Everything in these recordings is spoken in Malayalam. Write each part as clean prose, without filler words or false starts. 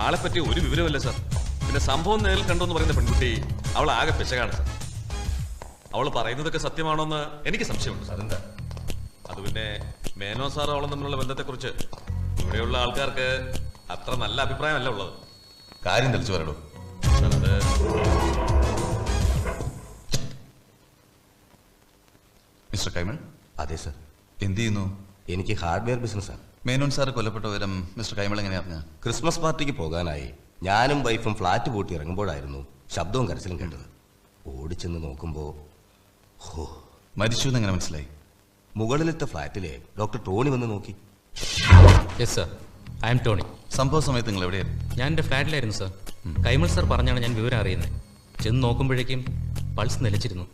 ആളെ പറ്റി ഒരു വിവരമില്ല സാർ. പിന്നെ സംഭവം നേരിൽ കണ്ടു പറയുന്ന പെൺകുട്ടി അവൾ ആകെ പെശകാണ് സാർ. അവൾ പറയുന്നതൊക്കെ സത്യമാണോന്ന് എനിക്ക് സംശയമുണ്ട് സാർ. എന്താ അത് പിന്നെ മേനോൻ സാർ അവളും തമ്മിലുള്ള ബന്ധത്തെക്കുറിച്ച് ഇവിടെയുള്ള ആൾക്കാർക്ക് അത്ര നല്ല അഭിപ്രായമല്ല ഉള്ളത്. കാര്യം തെളിച്ചു പറയടോ സാർ. അത് മിസ്റ്റർ കൈമൾ. അതെ സർ. എന്ത് ചെയ്യുന്നു? എനിക്ക് ഹാർഡ്വെയർ ബിസിനസ്സാണ്. മേനോൻ സാർ കൊല്ലപ്പെട്ട വിവരം മിസ്റ്റർ കൈമൾ എങ്ങനെ അറിഞ്ഞ? ക്രിസ്മസ് പാർട്ടിക്ക് പോകാനായി ഞാനും വൈഫും ഫ്ലാറ്റ് പൂട്ടി ഇറങ്ങുമ്പോഴായിരുന്നു ശബ്ദവും കരച്ചിലും കേട്ടത്. ഓടിച്ചെന്ന് നോക്കുമ്പോ മരിച്ചു എന്ന് എങ്ങനെ മനസ്സിലായി? മുകളിലത്തെ ഫ്ലാറ്റിലെ ഡോക്ടർ ടോണി വന്ന് നോക്കി. Yes sir, I M Tony. സംഭവ സമയത്ത് നിങ്ങൾ എവിടെയായിരുന്നു? ഞാൻ എൻ്റെ ഫ്ലാറ്റിലായിരുന്നു സർ. കൈമൾ സർ പറഞ്ഞാണ് ഞാൻ വിവരം അറിയുന്നത്. ചെന്ന് നോക്കുമ്പോഴേക്കും പൾസ് നിലച്ചിരുന്നു.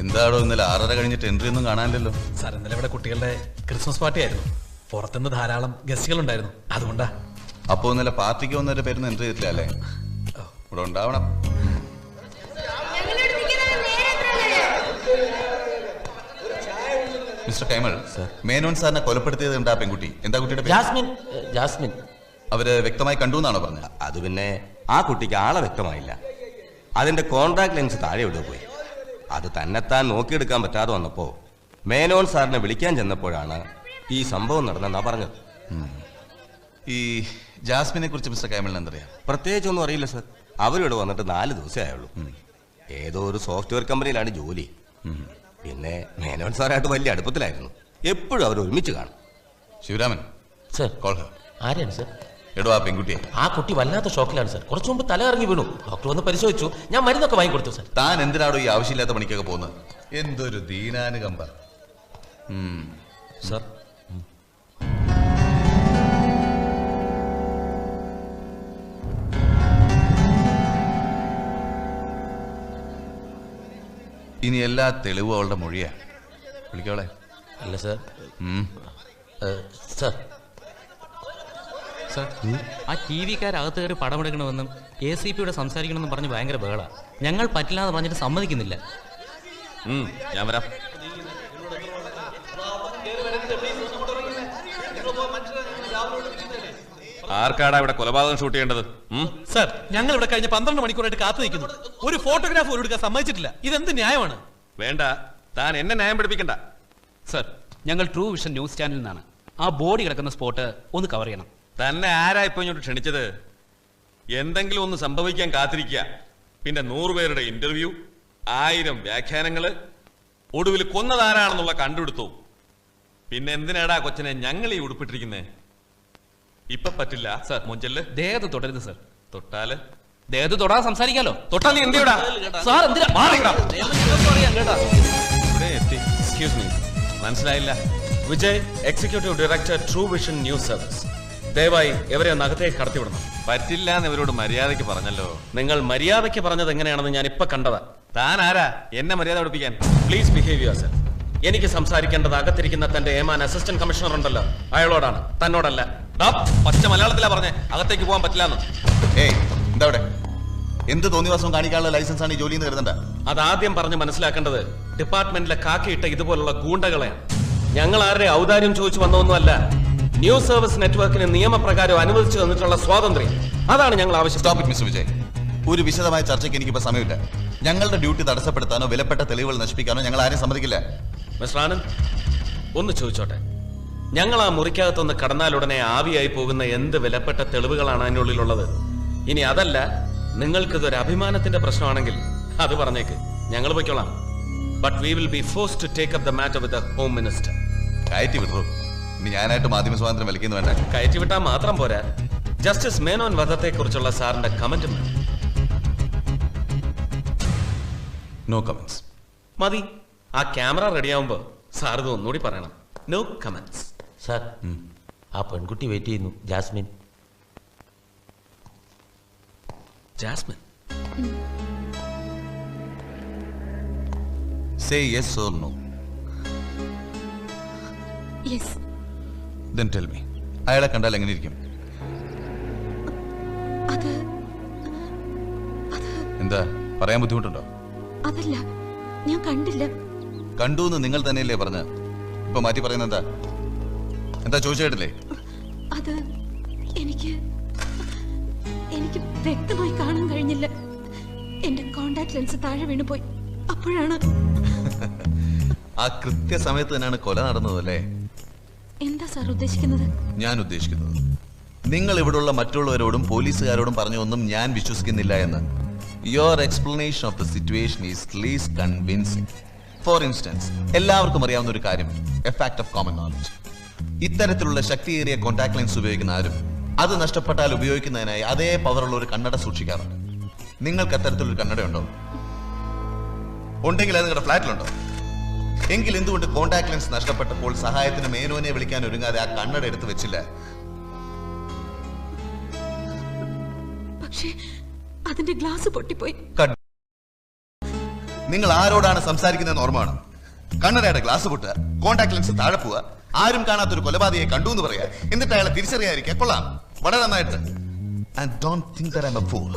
എന്താണോ ഇന്നലെ 6:30 കഴിഞ്ഞിട്ട് എൻട്രി ഒന്നും കാണാനില്ലല്ലോ? സാർ, ഇന്നലെ ഇവിടെ കുട്ടികളുടെ ക്രിസ്മസ് പാർട്ടി ആയിരുന്നു. പുറത്തുനിന്ന് ധാരാളം ഗസ്റ്റുകൾ ഉണ്ടായിരുന്നു, അതുകൊണ്ടാ. അപ്പോ ഇന്നലെ പാർട്ടിക്ക് വന്നവരുടെ പേരൊന്നും എൻട്രി ചെയ്തിട്ടില്ല അല്ലേ? ഇവിടെ ഉണ്ടാവണം. മിസ്റ്റർ കൈമൾ, മേനോൻ സാറിനെ കൊലപ്പെടുത്തിയത് എന്താ പെൺകുട്ടി? എന്താ കുട്ടിയുടെ പേര്? ജാസ്മിൻ. അവര് വ്യക്തമായി കണ്ടു എന്നാണോ പറഞ്ഞത്? അത് പിന്നെ ആ കുട്ടിക്ക് ആളെ വ്യക്തമായില്ല. അതിന്റെ കോൺടാക്ട് ലെൻസ് താഴെ എവിടെ പോയി. അത് തന്നെത്താൻ നോക്കിയെടുക്കാൻ പറ്റാതെ വന്നപ്പോ മേനോൻ സാറിനെ വിളിക്കാൻ ചെന്നപ്പോഴാണ് ഈ സംഭവം നടന്നെന്നാ പറഞ്ഞത്. ഈ ജാസ്മിനെ കുറിച്ച് മിസ്റ്റർ കൈമളിന് എന്തറിയാം? പ്രത്യേകിച്ചൊന്നും അറിയില്ല സർ. അവരിവിടെ വന്നിട്ട് 4 ദിവസമേ ആയുള്ളൂ. ഏതോ ഒരു സോഫ്റ്റ്വെയർ കമ്പനിയിലാണ് ജോലി. പിന്നെ മേനോൻ സാറായിട്ട് വലിയ അടുപ്പത്തിലായിരുന്നു. എപ്പോഴും അവർ ഒരുമിച്ച് കാണും. ശിവരാമൻ സർ. കോൾ ഹർ. ആരാണ് സർ? എടോ ആ പെൺകുട്ടിയെ. ആ കുട്ടി വല്ലാത്ത ഷോക്കിലാണ് സർ. കുറച്ചു മുമ്പ് തല ഇറങ്ങി വീണു. ഡോക്ടർ വന്ന് പരിശോധിച്ചു. ഞാൻ മരുന്നൊക്കെ വാങ്ങിക്കൊടുത്തു സർ. താൻ എന്തിനാടോ ഈ ആവശ്യമില്ലാത്ത പണിക്കൊക്കെ പോകുന്നത്? എന്തൊരു ദീനാനുകമ്പ സർ. ഇനി എല്ലാ തെളിവും അവളുടെ മൊഴിയാ. വിളിക്കോളെ. അല്ല സർ. സർ സർ, ആ ടി വിക്കാരകത്ത് കയറി പടമെടുക്കണമെന്നും ACPയോട് സംസാരിക്കണമെന്നും പറഞ്ഞ് ഭയങ്കര ബഹള. ഞങ്ങൾ പറ്റില്ല എന്ന് പറഞ്ഞിട്ട് സമ്മതിക്കുന്നില്ല. ഞാൻ വരാം. ആർക്കാടാ ഇവിടെ കൊലപാതകം ഷൂട്ട് ചെയ്യേണ്ടത്? സർ, ഞങ്ങൾ ഇവിടെ കഴിഞ്ഞ 12 മണിക്കൂറായിട്ട് കാത്തു നിൽക്കുന്നു. ഒരു ഫോട്ടോഗ്രാഫ് പോലും എടുക്കാൻ സമ്മതിച്ചിട്ടില്ല. ഇതെന്ത് ന്യായമാണ്? വേണ്ട, താൻ എന്നെ ന്യായം പഠിപ്പിക്കണ്ട. സർ, ഞങ്ങൾ ട്രൂ വിഷൻ ന്യൂസ് ചാനലിൽ നിന്നാണ്. ആ ബോഡി കിടക്കുന്ന സ്പോട്ട് ഒന്ന് കവർ ചെയ്യണം. തന്നെ ആരാ ഇപ്പൊ ഇങ്ങോട്ട് ക്ഷണിച്ചത്? എന്തെങ്കിലും ഒന്ന് സംഭവിക്കാൻ കാത്തിരിക്കുക. പിന്നെ 100 പേരുടെ ഇന്റർവ്യൂ, 1000 വ്യാഖ്യാനങ്ങള്, ഒടുവിൽ കൊന്നതാരാണെന്നുള്ള കണ്ടുപിടുത്തു. പിന്നെ എന്തിനാടാ കൊച്ചിനെ ഞങ്ങൾ ഈ ഉടുപ്പിട്ടിരിക്കുന്നേ? ഇപ്പൊ പറ്റില്ല സർ. മൊഞ്ചല് ദേഹത്ത് തൊടരുത് സർ. തൊട്ടാല് ദേഹത്ത് തൊടാതെ സംസാരിക്കാലോ. തൊട്ടാൽ നീ എന്തിനാ സാർ? എന്തിനാ? ഇവിടെ എത്തി. എക്സ്ക്യൂസ് മീ, മനസ്സിലായില്ല? Vijay, executive director, true vision news service. ദയവായി ഇവരെ ഒന്ന് അകത്തേക്ക് കടത്തിവിടണം. പറ്റില്ല എന്ന് ഇവരോട് മര്യാദയ്ക്ക് പറഞ്ഞല്ലോ. നിങ്ങൾ മര്യാദയ്ക്ക് പറഞ്ഞത് എങ്ങനെയാണെന്ന് ഞാൻ ഇപ്പൊ കണ്ടതാ. താൻ ആരാ എന്നെ മര്യാദ പഠിപ്പിക്കാൻ? Please behave your self. എനിക്ക് സംസാരിക്കേണ്ടത് അകത്തിരിക്കുന്ന തന്റെ ഏമാൻ അസിസ്റ്റന്റ് കമ്മീഷണർ ഉണ്ടല്ലോ, അയാളോടാണ്, തന്നോടല്ല. പച്ച മലയാളത്തിലാ പറഞ്ഞേ അകത്തേക്ക് പോകാൻ പറ്റില്ലാന്ന്. ഏയ്, എന്താ അവിടെ? എന്ത് തോന്നിവാസം കാണിക്കാനുള്ള ലൈസൻസ് ആണ് ഈ ജോലി എന്ന് കരുതണ്ട. അതാദ്യം പറഞ്ഞ് മനസ്സിലാക്കേണ്ടത് ഡിപ്പാർട്ട്മെന്റിലെ കാക്കിയിട്ട ഇതുപോലുള്ള ഗൂണ്ടകളെയാണ്. ഞങ്ങൾ ആരുടെ ഔദാര്യം ചോദിച്ചു വന്നൊന്നുമല്ല. ന്യൂസ് സർവീസ് നെറ്റ്വർക്കിന് നിയമപ്രകാരം അനുവദിച്ചു തന്നിട്ടുള്ള സ്വാതന്ത്ര്യം, അതാണ് ഞങ്ങൾ ആവശ്യം. Stop it mister Vijay. ഒരു വിശദമായ ചർച്ചയ്ക്ക് എനിക്കിപ്പോ സമയമില്ല. ഞങ്ങളുടെ ഡ്യൂട്ടി തടസ്സപ്പെടുത്താനോ വിലപ്പെട്ട തെളിവുകൾ നശിപ്പിക്കാനോ ഞങ്ങൾ ആരെയും സമ്മതിക്കില്ല. മിസ്റ്റർ ആനന്ദ്, ഒന്ന് ചോദിച്ചോട്ടെ, ഞങ്ങൾ ആ മുറിക്കകത്തൊന്ന് കടന്നാലുടനെ ആവിയായി പോകുന്ന എന്ത് വിലപ്പെട്ട തെളിവുകളാണ് അതിനുള്ളിലുള്ളത്? ഇനി അതല്ല, നിങ്ങൾക്കിതൊരു അഭിമാനത്തിന്റെ പ്രശ്നമാണെങ്കിൽ അത് പറഞ്ഞേക്ക്, ഞങ്ങൾ പൊയ്ക്കോളാം. But we will be forced to take up the matter with the home minister. കയറ്റി വിട്ടു. ഇനി ഞാനായിട്ട് മാധ്യമ സ്വാതന്ത്ര്യം വലിക്കുന്നു വേണ്ട. കയറ്റിവിട്ടാൽ മാത്രം പോരാ, ജസ്റ്റിസ് മേനോൻ വധത്തെ കുറിച്ചുള്ള സാറിന്റെ കമന്റും നോ കമന്റ്സ്. മതി. ആ ക്യാമറ റെഡിയാവുമ്പോ സാർ ഇത് ഒന്നുകൂടി പറയണം. No comments. സർ, ആ പെൺകുട്ടി വെയിറ്റ് ചെയ്യുന്നു. Jasmine. Jasmine. Say yes or no. Yes. Then tell me. അയാളെ കണ്ടാൽ എങ്ങനെ ഇരിക്കും? എന്താ പറയാൻ ബുദ്ധിമുട്ടുണ്ടോ? അതല്ല, ഞാൻ കണ്ടില്ല. കണ്ടു എന്ന് നിങ്ങൾ തന്നെയല്ലേ പറഞ്ഞ? ഇപ്പൊ മാറ്റി പറയുന്നത് എന്താ? എന്താ ചോദിച്ചിട്ടില്ലേ? അത് എനിക്ക് എനിക്ക് വ്യക്തമായി കാണാൻ കഴിഞ്ഞില്ല. എന്റെ കോണ്ടാക്ട് ലെൻസ് താഴെ വീണുപോയി. അപ്പോഴാണ് ആ കൃത്യസമയത്ത് തന്നെയാണ് കൊല നടന്നത് അല്ലേ? എന്താ സാർ ഉദ്ദേശിക്കുന്നത്? ഞാൻ ഉദ്ദേശിക്കുന്നത് നിങ്ങൾ ഇവിടെയുള്ള മറ്റുള്ളവരോടും പോലീസുകാരോടും പറഞ്ഞൊന്നും ഞാൻ വിശ്വസിക്കുന്നില്ല എന്ന്. Your explanation of the situation is least convincing. For instance, എല്ലാവർക്കും അറിയാവുന്ന ഒരു കാര്യം, A fact of common knowledge, ഇത്തരത്തിലുള്ള ശക്തിയേറിയ കോൺടാക്ട് ലെൻസ് ഉപയോഗിക്കുന്ന ആരും അത് നഷ്ടപ്പെട്ടാൽ ഉപയോഗിക്കുന്നതിനായി അതേ പവറുള്ള ഒരു കണ്ണട സൂക്ഷിക്കാറുണ്ട്. നിങ്ങൾക്ക് അത്തരത്തിലൊരു കണ്ണടയുണ്ടോ? ഉണ്ടെങ്കിൽ അത് നിങ്ങളുടെ ഫ്ലാറ്റിലുണ്ടോ? എങ്കിൽ എന്തുകൊണ്ട് കോൺടാക്ട് ലെൻസ് നഷ്ടപ്പെട്ടപ്പോൾ സഹായത്തിന് മേനോനെ വിളിക്കാൻ ഒരുങ്ങാതെ ആ കണ്ണട എടുത്ത് വെച്ചില്ല? പക്ഷേ അതിന്റെ ഗ്ലാസ് പൊട്ടിപ്പോയി. നിങ്ങൾ ആരോടാണ് സംസാരിക്കുന്നതെന്ന് ഓർമ്മയാണ്. കണ്ണടയുടെ ഗ്ലാസ് പൊട്ടുക, കോൺടാക്ട് ലെൻസ് താഴെ പോവുക, ആരും കാണാത്തൊരു കൊലപാതകയെ കണ്ടു എന്ന് പറയാ, എന്നിട്ട് അയാളെ തിരിച്ചറിയാതിരിക്കുക. കൊള്ളാം, വളരെ നന്നായിട്ട്. And don't think that I'm a fool.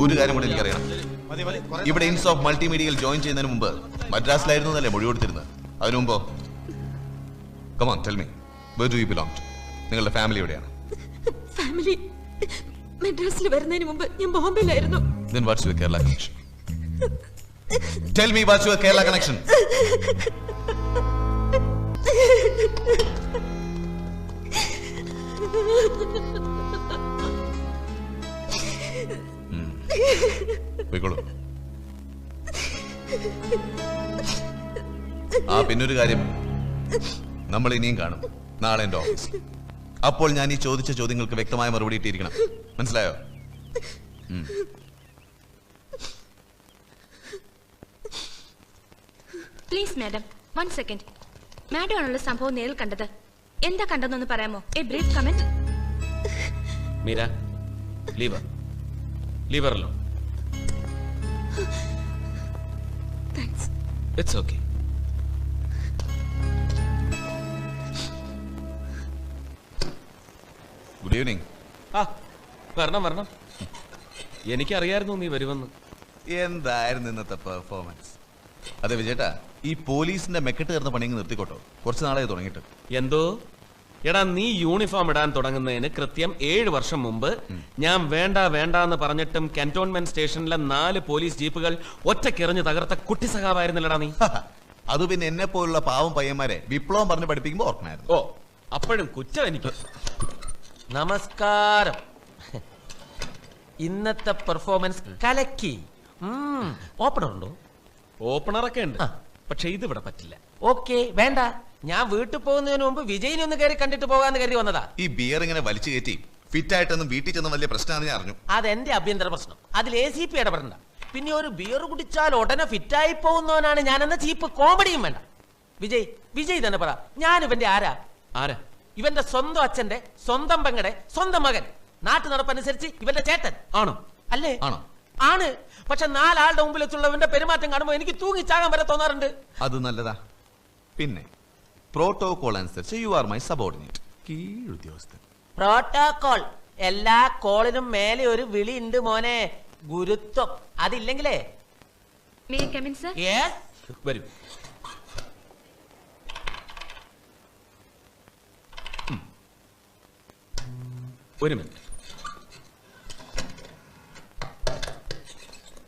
ഒരു കാര്യം കൂടെ എനിക്കറിയണം. ഇവിടെ ഇൻസ് ഓഫ് മൾട്ടിമീഡിയയിൽ ജോയിൻ ചെയ്യുന്നതിന് മുമ്പ് മദ്രാസിലായിരുന്നു എന്നല്ലേ മൊഴി കൊടുത്തിരുന്നത്? അതിനു മുമ്പോ? Come on, tell me, where do you belong to? നിങ്ങളുടെ ഫാമിലി എവിടെയാണ്? ഫാമിലി മദ്രാസിൽ വരുന്നതിന് മുമ്പ് ഞാൻ ബോംബെയിലായിരുന്നു. Then what's your Kerala connection? Tell me what's your Kerala connection? പോയിക്കോളൂ. ആ പിന്നൊരു കാര്യം, നമ്മൾ ഇനിയും കാണും നാളെ എന്റെ ഓഫീസിൽ. അപ്പോൾ ഞാൻ ഈ ചോദിച്ച ചോദ്യങ്ങൾക്ക് വ്യക്തമായ മറുപടി ഇട്ടിരിക്കണം. മനസ്സിലായോ? Please madam, 1 second. മാഡം ആണല്ലോ സംഭവം നേരിൽ കണ്ടത്. എന്താ കണ്ടെന്നൊന്ന് പറയാമോ? A brief comment. Meera, liver alone. Thanks. It's okay. Good evening. വരണം. എനിക്കറിയായിരുന്നു നീ വരുമെന്ന്. എന്തായിരുന്നു ഇന്നത്തെ പെർഫോമൻസ്? അതെ വിജയേട്ടാ, ഈ പോലീസിന്റെ മെക്കെട്ട് കയറുന്ന പണിങ്ങ് നിർത്തിക്കോട്ടോ. കുറച്ച് നാളെ തുടങ്ങിയിട്ട്. എന്തോ എടാ, നീ യൂണിഫോം ഇടാൻ തുടങ്ങുന്നതിന് കൃത്യം 7 വർഷം മുമ്പ് ഞാൻ വേണ്ട എന്ന് പറഞ്ഞിട്ടും കന്റോൺമെന്റ് സ്റ്റേഷനിലെ 4 പോലീസ് ജീപ്പുകൾ ഒറ്റക്കെറിഞ്ഞ് തകർത്ത കുട്ടി സഖാവായിരുന്നില്ലടാ നീ. അത് പിന്നെ എന്നെ പോലുള്ള പാവം പയ്യന്മാരെ വിപ്ലവം പറഞ്ഞ് പഠിപ്പിക്കുമ്പോ ഓർമ്മയായിരുന്നു. ഓ, അപ്പോഴും കുറ്റം എനിക്ക്. നമസ്കാരം. ഇന്നത്തെ പെർഫോമൻസ് കലക്കി. ഓപ്പണർ ഉണ്ടോ? ഓപ്പണറൊക്കെ ഉണ്ട്, പക്ഷെ ഇതിവിടെ പറ്റില്ല. ഓക്കെ, വേണ്ട. ഞാൻ വീട്ടിൽ പോകുന്നതിന് മുമ്പ് വിജയിനെ ഒന്ന് കയറി കണ്ടിട്ട് പോകാന്ന് കരുതി വന്നതാ. ഈ ബിയർ ഇങ്ങനെ വലിച്ചു കയറ്റി ഫിറ്റ് ആയിട്ടൊന്നും വീട്ടിൽ ചെന്ന് വലിയ പ്രശ്നമാണ് ഞാൻ അറിഞ്ഞു. അതെന്റെ ആഭ്യന്തര പ്രശ്നം. അതിൽ ACP ഇടപെടണ്ട. പിന്നെ ഒരു ബിയർ കുടിച്ചാൽ ഉടനെ ഫിറ്റായി പോകുന്നവനാണ് ഞാനെന്ന ചീപ്പ് കോമഡിയും വേണ്ട. വിജയ് തന്നെ പറ, ഞാൻ ഇവന്റെ ആരാ? ഇവന്റെ സ്വന്തം അച്ഛന്റെ സ്വന്തം പെങ്ങടെ സ്വന്തം മകൻ. നാട്ടു നടപ്പനുസരിച്ച് ഇവന്റെ ചേട്ടൻ. ആണോ? അല്ലേ? ആണോ? ആണ്. പക്ഷെ 4 ആളുടെ മുമ്പിൽ വെച്ചുള്ളവന്റെ പെരുമാറ്റം കാണുമ്പോൾ എനിക്ക് തൂങ്ങിച്ചാകാൻ വരെ തോന്നാറുണ്ട്. അത് നല്ലതാ. പിന്നെ പ്രോട്ടോകോൾ അനുസരിച്ച് യു ആർ മൈ സബോർഡിനേറ്റ്, കീഴുദ്യോഗസ്ഥൻ. പ്രോട്ടോകോൾ, എല്ലാ കോളിനും മേലെ ഒരു വിളി ഉണ്ട് മോനെ, ഗുരുത്വം. അതില്ലെങ്കിലേ. May I come in sir? Yes, വരൂ. ഒരു മിനിറ്റ്.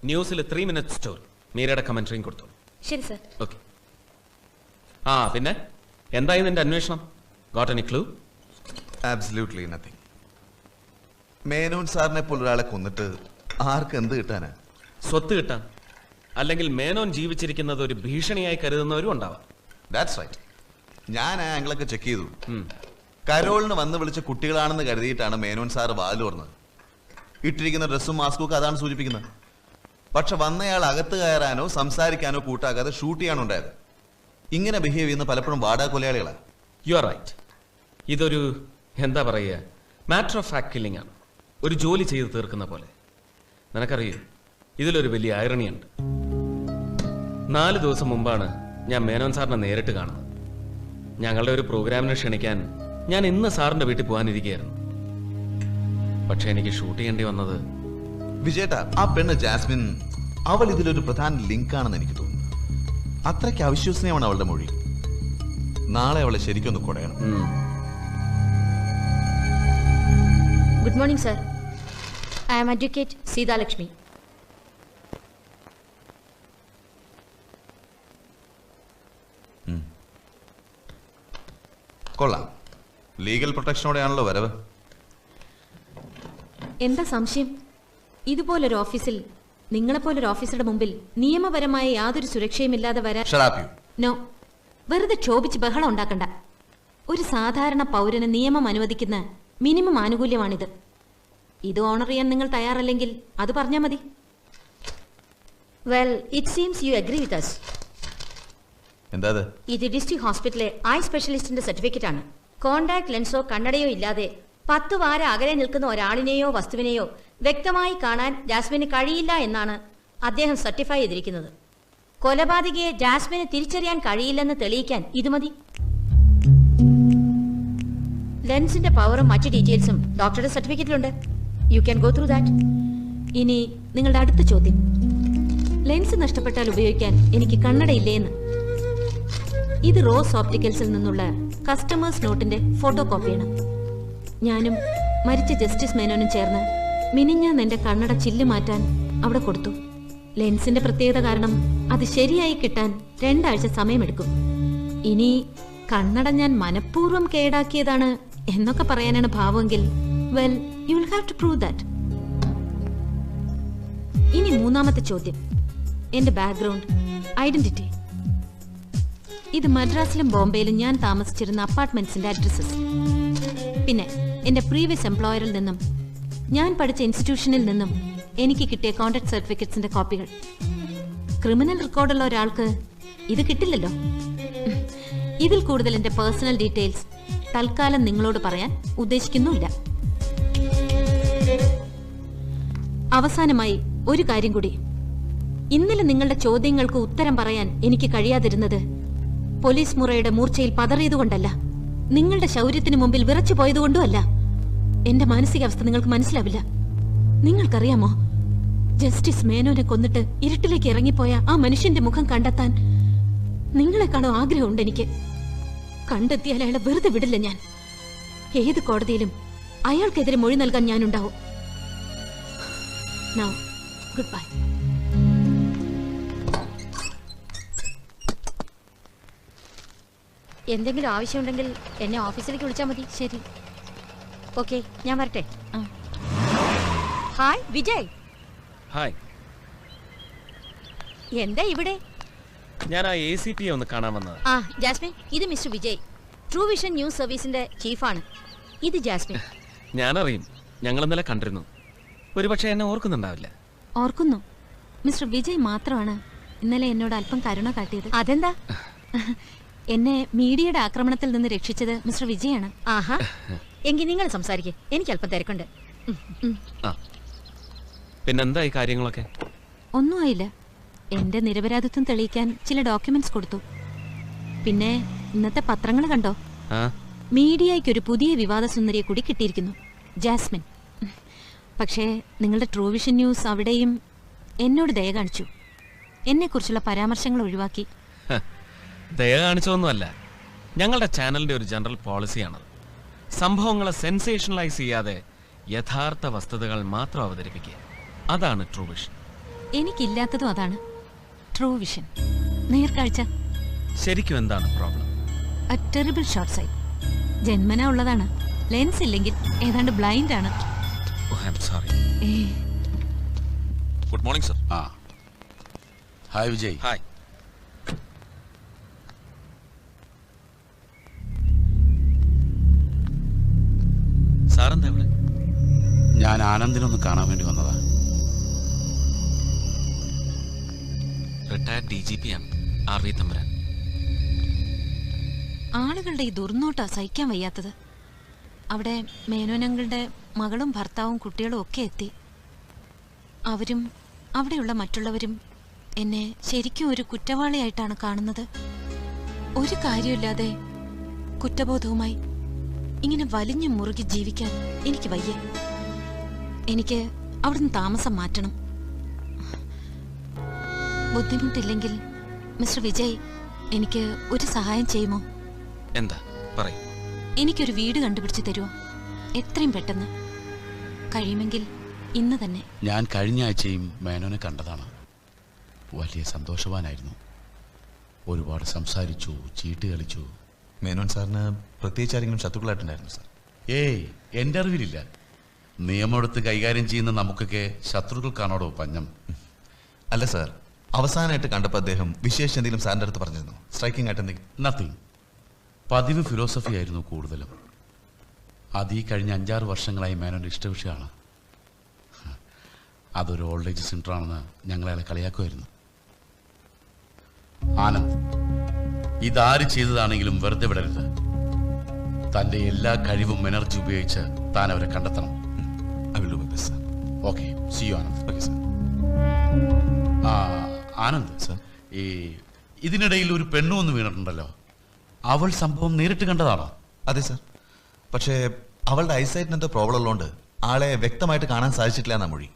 ന്യൂസിൽ 3 മിനിറ്റ് സ്റ്റോറി മീരയുടെ കമന്ററിയും കൊടുത്തോളൂ. ശരി സർ. ഓക്കെ. പിന്നെ എന്തായി നിന്റെ അന്വേഷണം? Got any clue? Absolutely nothing. Menon സാറിനെ പോലൊരാളെ കൊന്നിട്ട് ആർക്ക് എന്ത് കിട്ടാനാ? സ്വത്ത് കിട്ടാൻ, അല്ലെങ്കിൽ മേനോൻ ജീവിച്ചിരിക്കുന്നത് ഒരു ഭീഷണിയായി കരുതുന്നവരും ഉണ്ടാവാം. That's right. ഞാൻ ആ ആംഗിളൊക്കെ ചെക്ക് ചെയ്തു. കരോളിന് വന്ന് വിളിച്ച കുട്ടികളാണെന്ന് കരുതിയിട്ടാണ് മേനോൻ സാർ വാല് തുറന്നത്. ഇട്ടിരിക്കുന്ന ഡ്രസ്സും മാസ്കും ഒക്കെ അതാണ് സൂചിപ്പിക്കുന്നത്. പക്ഷെ വന്നയാൾ അകത്ത് കയറാനോ സംസാരിക്കാനോ കൂട്ടാക്കാതെ ഷൂട്ട് ചെയ്യാനോ ഉണ്ടായത്. ഇങ്ങനെ ബിഹേവ് ചെയ്യുന്ന പലപ്പോഴും വാടാ കൊലയാളികളാണ്. You are right. ഇതൊരു എന്താ പറയുക, മാറ്റർ ഓഫ് ഫാക്ട് കില്ലിംഗ് ആണ്. ഒരു ജോലി ചെയ്ത് തീർക്കുന്ന പോലെ. നിനക്കറിയൂ, ഇതിലൊരു വലിയ ഐറണിയുണ്ട്. 4 ദിവസം മുമ്പാണ് ഞാൻ മേനോൻ സാറിനെ നേരിട്ട് കാണുന്നത്. ഞങ്ങളുടെ ഒരു പ്രോഗ്രാമിന് ക്ഷണിക്കാൻ ഞാൻ ഇന്ന് സാറിന്റെ വീട്ടിൽ പോകാനിരിക്കുകയായിരുന്നു. പക്ഷെ എനിക്ക് ഷൂട്ട് ചെയ്യേണ്ടി വന്നത്. വിജയേട്ടാ, ആ പെണ്ണ് ജാസ്മിൻ, അവൾ ഇതിലൊരു പ്രധാന ലിങ്ക് ആണെന്ന് എനിക്ക് തോന്നുന്നു. അത്രയ്ക്ക് അവിശ്വസനീയമാണ് അവളുടെ മൊഴി. നാളെ അവളെ ശരിക്കൊന്ന് കുടയണം. Good morning sir. I am advocate Seethalakshmi. കൊള്ളാം. ലീഗൽ പ്രൊട്ടക്ഷനോടെയാണല്ലോ വരവ്. എന്താ സംശയം? ഇതുപോലൊരു ഓഫീസിൽ, നിങ്ങളെപ്പോലൊരു ഓഫീസറുടെ മുമ്പിൽ നിയമപരമായ യാതൊരു സുരക്ഷയുമില്ലാതെ വരാൻ നോ. വെറുതെ ക്ഷോഭിച്ച് ബഹളം ഉണ്ടാക്കണ്ട. ഒരു സാധാരണ പൗരന് നിയമം അനുവദിക്കുന്ന മിനിമം ആനുകൂല്യമാണിത്. ഇത് ഓണർ ചെയ്യാൻ നിങ്ങൾ തയ്യാറല്ലെങ്കിൽ അത് പറഞ്ഞാൽ മതി. Well, it seems you agree with us. എന്താ ഇത് ഡിസ്ട്രിക്ട് ഹോസ്പിറ്റലിലെ ഐ സ്പെഷ്യലിസ്റ്റിന്റെ സർട്ടിഫിക്കറ്റ് ആണ്. കോണ്ടാക്ട് ലെൻസോ കണ്ണടയോ ഇല്ലാതെ 10 വാര അകലെ നിൽക്കുന്ന ഒരാളിനെയോ വസ്തുവിനെയോ വ്യക്തമായി കാണാൻ ജാസ്മിന് കഴിയില്ല എന്നാണ് അദ്ദേഹം സർട്ടിഫൈ ചെയ്തിരിക്കുന്നത്. കൊലപാതകയെ ജാസ്മിന് തിരിച്ചറിയാൻ കഴിയില്ലെന്ന് തെളിയിക്കാൻ ഇത് മതി. ലെൻസിന്റെ പവറും മറ്റു ഡീറ്റെയിൽസും ഡോക്ടറുടെ സർട്ടിഫിക്കറ്റിലുണ്ട്. You can go through that. ഇനി നിങ്ങളുടെ അടുത്ത ചോദ്യം, ലെൻസ് നഷ്ടപ്പെട്ടാൽ ഉപയോഗിക്കാൻ എനിക്ക് കണ്ണടയില്ലേന്ന്. ഇത് റോസ് ഓപ്റ്റിക്കൽസിൽ നിന്നുള്ള കസ്റ്റമേഴ്സ് നോട്ടിന്റെ ഫോട്ടോ കോപ്പിയാണ്. ഞാനും മരിച്ച ജസ്റ്റിസ് മേനോനും ചേർന്ന് മിനിഞ്ഞാന്ന് എന്റെ കണ്ണട ചില്ല് മാറ്റാൻ അവിടെ കൊടുത്തു. ലെൻസിന്റെ പ്രത്യേകത കാരണം അത് ശരിയായി കിട്ടാൻ 2 ആഴ്ച സമയമെടുക്കും. ഇനി കണ്ണട ഞാൻ മനഃപൂർവ്വം കേടാക്കിയതാണ് എന്നൊക്കെ പറയാനാണ് ഭാവമെങ്കിൽ, well, you will have to prove that. ഇനി മൂന്നാമത്തെ ചോദ്യം, എന്റെ ബാക്ക്ഗ്രൗണ്ട്, ഐഡന്റിറ്റി. ഇത് മദ്രാസിലും ബോംബെയിലും ഞാൻ താമസിച്ചിരുന്ന അപ്പാർട്ട്മെന്റ്സിന്റെ അഡ്രസ്സസ്. പിന്നെ എന്റെ പ്രീവിയസ് എംപ്ലോയറിൽ നിന്നും ഞാൻ പഠിച്ച ഇൻസ്റ്റിറ്റ്യൂഷനിൽ നിന്നും എനിക്ക് കിട്ടിയ കോൺടാക്ട് സർട്ടിഫിക്കറ്റ്സിന്റെ കോപ്പികൾ. ക്രിമിനൽ റെക്കോർഡുള്ള ഒരാൾക്ക് ഇത് കിട്ടില്ലല്ലോ. ഇതിൽ കൂടുതൽ എന്റെ പേഴ്സണൽ ഡീറ്റെയിൽസ് തൽക്കാലം നിങ്ങളോട് പറയാൻ ഉദ്ദേശിക്കുന്നുമില്ല. അവസാനമായി ഒരു കാര്യം കൂടി. ഇന്നലെ നിങ്ങളുടെ ചോദ്യങ്ങൾക്ക് ഉത്തരം പറയാൻ എനിക്ക് കഴിയാതിരുന്നത് പോലീസ് മുറയുടെ മൂർച്ചയിൽ പതറിയതുകൊണ്ടല്ല, നിങ്ങളുടെ ശൗര്യത്തിന് മുമ്പിൽ വിറച്ചു പോയതുകൊണ്ടുമല്ല. എന്റെ മാനസികാവസ്ഥ നിങ്ങൾക്ക് മനസ്സിലാവില്ല. നിങ്ങൾക്കറിയാമോ, ജസ്റ്റിസ് മേനോനെ കൊന്നിട്ട് ഇരുട്ടിലേക്ക് ഇറങ്ങിപ്പോയ ആ മനുഷ്യന്റെ മുഖം കണ്ടെത്താൻ നിങ്ങളെക്കാണോ ആഗ്രഹമുണ്ട് എനിക്ക്. കണ്ടെത്തിയാൽ അയാളെ വെറുതെ വിടില്ല ഞാൻ. ഏത് കോടതിയിലും അയാൾക്കെതിരെ മൊഴി നൽകാൻ ഞാനുണ്ടാവും. Now good bye. എന്തെങ്കിലും ആവശ്യമുണ്ടെങ്കിൽ എന്നെ ഓഫീസിലേക്ക് വിളിച്ചാൽ മതി. ശരി, ഓക്കെ, ഞാൻ വരട്ടെ. ഹായ് വിജയ്. ഹായ്. എന്താ ഇവിടെ? ഞാൻ ആ ACP ഒന്ന് കാണാൻ വന്നത്. ആ ജാസ്മിൻ, ഇത് mister Vijay, true vision news സർവീസിന്റെ ചീഫാണ്. ഇത് ജാസ്മിൻ. ഞാനറിയും, ഞങ്ങൾ ഇന്നലെ കണ്ടിരുന്നു. ഒരുപക്ഷെ എന്നെ ഓർക്കുന്നുണ്ടാവില്ല. ഓർക്കുന്നു. മിസ്റ്റർ വിജയ് മാത്രമാണ് ഇന്നലെ എന്നോട് അല്പം കരുണ കാട്ടിയത്. അതെന്താ? എന്നെ മീഡിയയുടെ ആക്രമണത്തിൽ നിന്ന് രക്ഷിച്ചത് മിസ്റ്റർ വിജയാണ്. ആഹാ, എങ്കിൽ നിങ്ങൾ സംസാരിക്കേ, എനിക്ക് അല്പം തിരക്കുണ്ട്. പിന്നെന്താ ഈ കാര്യങ്ങളൊക്കെ? ഒന്നും ആയില്ല. എന്റെ നിരപരാധിത്വം തെളിയിക്കാൻ ചില ഡോക്യുമെന്റ്സ് കൊടുത്തു. പിന്നെ ഇന്നത്തെ പത്രങ്ങൾ കണ്ടോ? മീഡിയയ്ക്ക് ഒരു പുതിയ വിവാദ സുന്ദരിയെ കൂടി കിട്ടിയിരിക്കുന്നു, ജാസ്മിൻ. പക്ഷേ നിങ്ങളുടെ ട്രൂ വിഷൻ ന്യൂസ് അവിടെയും എന്നോട് ദയ കാണിച്ചു. എന്നെക്കുറിച്ചുള്ള പരാമർശങ്ങൾ ഒഴിവാക്കി. ദയ കാണിച്ചൊന്നുമല്ല, ഞങ്ങളുടെ ചാനലിന്റെ ഒരു ജനറൽ പോളിസിയാണത്. സംഭവങ്ങളെ സെൻസേഷണലൈസ് ചെയ്യാതെ യഥാർത്ഥ വസ്തുതകൾ മാത്രം അവതരിപ്പിക്കുക. അതാണ് ട്രൂ വിഷൻ. എനിക്കില്ലാത്തതും അതാണ്, ട്രൂ വിഷൻ, നേർക്കാഴ്ച. ശരിക്കും എന്താണ് problem? A terrible short sight. ജന്മനാ ഉള്ളതാണ്. ലെൻസ് ഇല്ലെങ്കിൽ ഏതാണ്ട് ബ്ലൈൻഡ് ആണ്. Good morning sir. Hi Vijay. Hi. സാറെന്താ ഇവിടെ? ഞാൻ ആനന്ദിനൊന്ന് കാണാൻ വേണ്ടി വന്നതാ. റിട്ടയർഡ് DGP ആണ് RV തമ്പുരാൻ. ആളുകളുടെ ഈ ദുർനോട്ടാ സഹിക്കാൻ വയ്യാത്തത്. അവിടെ മേനോനങ്ങളുടെ മകളും ഭർത്താവും കുട്ടികളും ഒക്കെ എത്തി. അവരും അവിടെയുള്ള മറ്റുള്ളവരും എന്നെ ശരിക്കും ഒരു കുറ്റവാളിയായിട്ടാണ് കാണുന്നത്. ഒരു കാര്യമില്ലാതെ കുറ്റബോധവുമായി ഇങ്ങനെ വലിഞ്ഞു മുറുകി ജീവിക്കാൻ എനിക്ക് വയ്യ. എനിക്ക് അവിടുന്ന് താമസം മാറ്റണം. ബുദ്ധിമുട്ടില്ലെങ്കിൽ മിസ്റ്റർ വിജയ്, എനിക്ക് ഒരു സഹായം ചെയ്യുമോ? എന്താ പറയൂ. എനിക്കൊരു വീട് കണ്ടുപിടിച്ച് തരുമോ? എത്രയും പെട്ടെന്ന് കഴിയുമെങ്കിൽ ഇന്ന് തന്നെ. ഞാൻ കഴിഞ്ഞ ആഴ്ചയും മേനോനെ കണ്ടതാണ്. വലിയ സന്തോഷവാനായിരുന്നു. ഒരുപാട് സംസാരിച്ചു, ചീട്ട് കളിച്ചു. മേനോൻ സാറിന് പ്രത്യേകിച്ച് ആരെങ്കിലും ശത്രുക്കളായിട്ടുണ്ടായിരുന്നു സാർ? ഏയ്, എൻ്റെ അറിവിലില്ല. നിയമമെടുത്ത് കൈകാര്യം ചെയ്യുന്ന നമുക്കൊക്കെ ശത്രുക്കൾക്കാണോടോ പഞ്ഞം? അല്ല സാർ, അവസാനമായിട്ട് കണ്ടപ്പോൾ അദ്ദേഹം വിശേഷം എന്തെങ്കിലും സാറിൻ്റെ അടുത്ത് പറഞ്ഞിരുന്നു? സ്ട്രൈക്കിംഗ് ആയിട്ട് എന്തെങ്കിലും? നത്തിങ്. പതിവ് ഫിലോസഫി ആയിരുന്നു കൂടുതലും. അത് ഈ കഴിഞ്ഞ 5-6 വർഷങ്ങളായി മേനോൻ്റെ ഇഷ്ടവിഷയമാണ്. അതൊരു ഓൾഡ് ഏജ് സെൻ്ററാണെന്ന് ഞങ്ങളയാളെ കളിയാക്കുമായിരുന്നു. ആനന്ദ്, ഇതാര് ചെയ്തതാണെങ്കിലും വെറുതെ വിടരുത്. തൻ്റെ എല്ലാ കഴിവും എനർജി ഉപയോഗിച്ച് താൻ അവരെ കണ്ടെത്തണം. Okay, see you Anand. Okay sir. Anand sir, ഈ ഇതിനിടയിൽ ഒരു പെണ്ണു വന്ന് വീണിട്ടുണ്ടല്ലോ, അവൾ സംഭവം നേരിട്ട് കണ്ടതാണോ? അതെ സാർ, പക്ഷേ അവളുടെ ഐസൈറ്റിന് എന്തോ പ്രോബ്ലം ഉള്ളതുകൊണ്ട് ആളെ വ്യക്തമായിട്ട് കാണാൻ സാധിച്ചിട്ടില്ല എന്നാ മൊഴി.